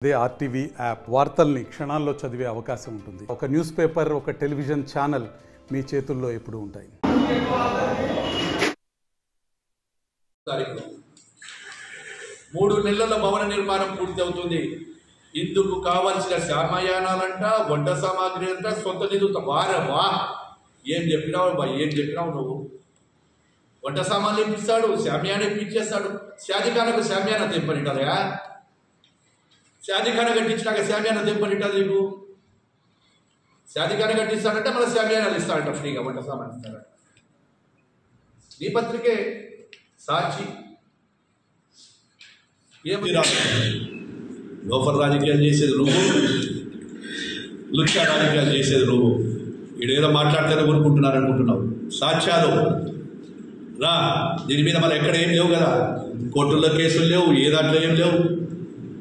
అదే RTV app వార్తల్ని క్షణాల్లో చదివే అవకాశం ఉంటుంది. ఒక న్యూస్ పేపర్, ఒక టెలివిజన్ ఛానల్ మీ చేతుల్లో ఎప్పుడూ ఉంటాయి. 3 నెలల భవన నిర్మాణం పూర్తి అవుతుంది. ఇందుకు కావాల్సిన శామయానాలంట, వంట సామాగ్రి అంట, సొంత నిధులతో వారవా ఏం చెప్పినావు నువ్వు? వంట సామాన్లు ఇప్పిస్తాడు, శామ్యాన్ని ఇప్పించేస్తాడు. శాదిఖానకు శామ్యాన తెంపనింటారా? శాదిఖాన కట్టించినాక శామ్యాన తెంపనింటారు నీకు? శాదిఖాన కట్టిస్తాడంటే మళ్ళీ శామ్యానాలు ఇస్తాడంట, ఫ్రీగా వంట సామాన్ ఇస్తాడంట. నీ పత్రికే సాక్షి. ఏమి లోఫర్ రాజకీయాలు చేసేది నువ్వు, లుచ్చా రాజకీయాలు చేసేది నువ్వు. ఈడేదో మాట్లాడితేనే ఊరుకుంటున్నారు అనుకుంటున్నావు. సాక్ష్యాలు రా, దీని మీద మనం ఎక్కడ ఏం లేవు కదా, కోర్టుల్లో కేసులు లేవు, ఏ దాంట్లో ఏం లేవు.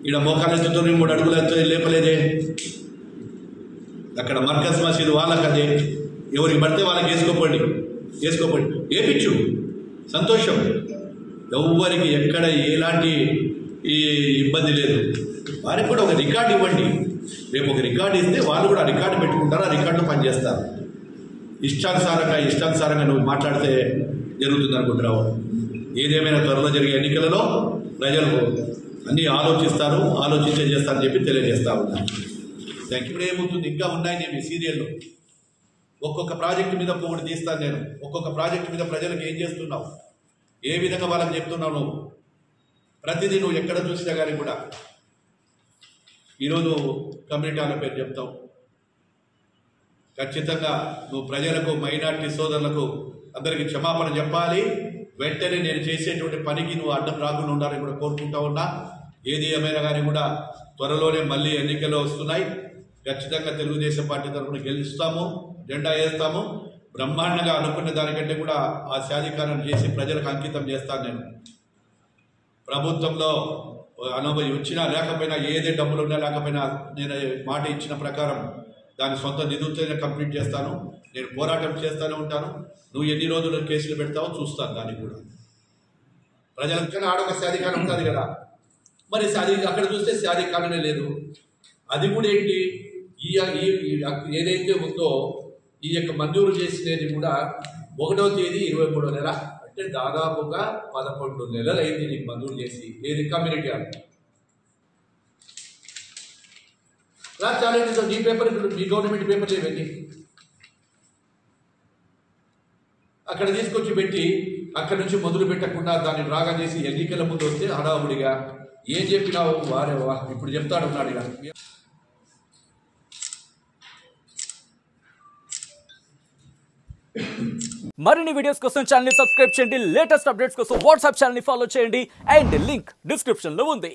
ఈడ మోకాలెత్తుతో 3 అడుగులు ఎంతో లేపలేదే. అక్కడ మర్కజ్ మసీదు వాళ్ళకదే, ఎవరికి పడితే వాళ్ళకి వేసుకోండి, వేపించు, సంతోషం. ఎవరికి ఎక్కడ ఎలాంటి ఈ ఇబ్బంది లేదు. వారికి కూడా ఒక రికార్డు ఇవ్వండి. రేపు ఒక రికార్డు ఇస్తే వాళ్ళు కూడా ఆ రికార్డు పెట్టుకుంటారు, ఆ రికార్డులో పనిచేస్తారు. ఇష్టానుసారంగా నువ్వు మాట్లాడితే జరుగుతుంది అనుకుంటున్నావు. ఏదేమైనా త్వరలో జరిగే ఎన్నికలలో ప్రజలు అన్నీ ఆలోచిస్తారు, ఆలోచించే చేస్తారని చెప్పి తెలియజేస్తా ఉన్నాను. ఇప్పుడు ఏమవుతుంది, ఇంకా ఉన్నాయి నేను సీరియల్లో. ఒక్కొక్క ప్రాజెక్టు మీద ఒకటి తీస్తాను నేను. ఒక్కొక్క ప్రాజెక్టు మీద ప్రజలకు ఏం చేస్తున్నావు, ఏ విధంగా వాళ్ళకి చెప్తున్నావు నువ్వు. ప్రతిదీ నువ్వు ఎక్కడ చూసినా కానీ కూడా ఈరోజు కమ్యూనిటీ హాల పేరు చెప్తావు. ఖచ్చితంగా నువ్వు ప్రజలకు, మైనార్టీ సోదరులకు అందరికీ క్షమాపణ చెప్పాలి. వెంటనే నేను చేసేటువంటి పనికి నువ్వు అడ్డం రాకుండా ఉండాలని కూడా కోరుకుంటా ఉన్నా. ఏది ఏమైనా కానీ కూడా త్వరలోనే మళ్ళీ ఎన్నికలు వస్తున్నాయి. ఖచ్చితంగా తెలుగుదేశం పార్టీ తరఫున గెలుస్తాము, జెండా వేస్తాము. బ్రహ్మాండంగా అనుకున్న దానికంటే కూడా ఆ సాధికారం చేసి ప్రజలకు అంకితం చేస్తాను. నేను ప్రభుత్వంలో అనుభవం వచ్చినా లేకపోయినా, ఏదే డబ్బులు ఉన్నా లేకపోయినా, నేను మాట ఇచ్చిన ప్రకారం దాని సొంత నిధులతోనే కంప్లీట్ చేస్తాను. నేను పోరాటం చేస్తూనే ఉంటాను. నువ్వు ఎన్ని రోజులు కేసులు పెడతావో చూస్తాను. దానికి కూడా ప్రజలకైనా ఆడొక సాధికారం ఉంటుంది కదా. మరి అక్కడ చూస్తే సాధికారమే లేదు. అది కూడా ఏంటి, ఈ ఏదైతే ఉందో ఈ యొక్క మంజూరు చేసినది కూడా 1వ తేదీ 23వ నెల, అంటే దాదాపుగా 11 నెలలు అయింది నీకు మంజూరు చేసి. ఏది కమ్యూనిటీ హాల్ ఛాలెంజ్. నీ పేపర్, మీ గవర్నమెంట్ పేపర్లు ఇవన్నీ అక్కడ తీసుకొచ్చి పెట్టి అక్కడి నుంచి మొదలు పెట్టకుండా దాన్ని డ్రాగా చేసి ఎన్నికల ముందు వస్తే హడావుడిగా ఏం చెప్పినావు వారే ఇప్పుడు చెప్తాడు ఉన్నాడు. ఇక మరిన్ని వీడియోస్ కోసం ఛానల్ ని సబ్స్క్రైబ్ చేయండి. లేటెస్ట్ అప్డేట్స్ కోసం వాట్సాప్ ఛానల్ ని ఫాలో చేయండి. అండ్ లింక్ డిస్క్రిప్షన్ లో ఉంది.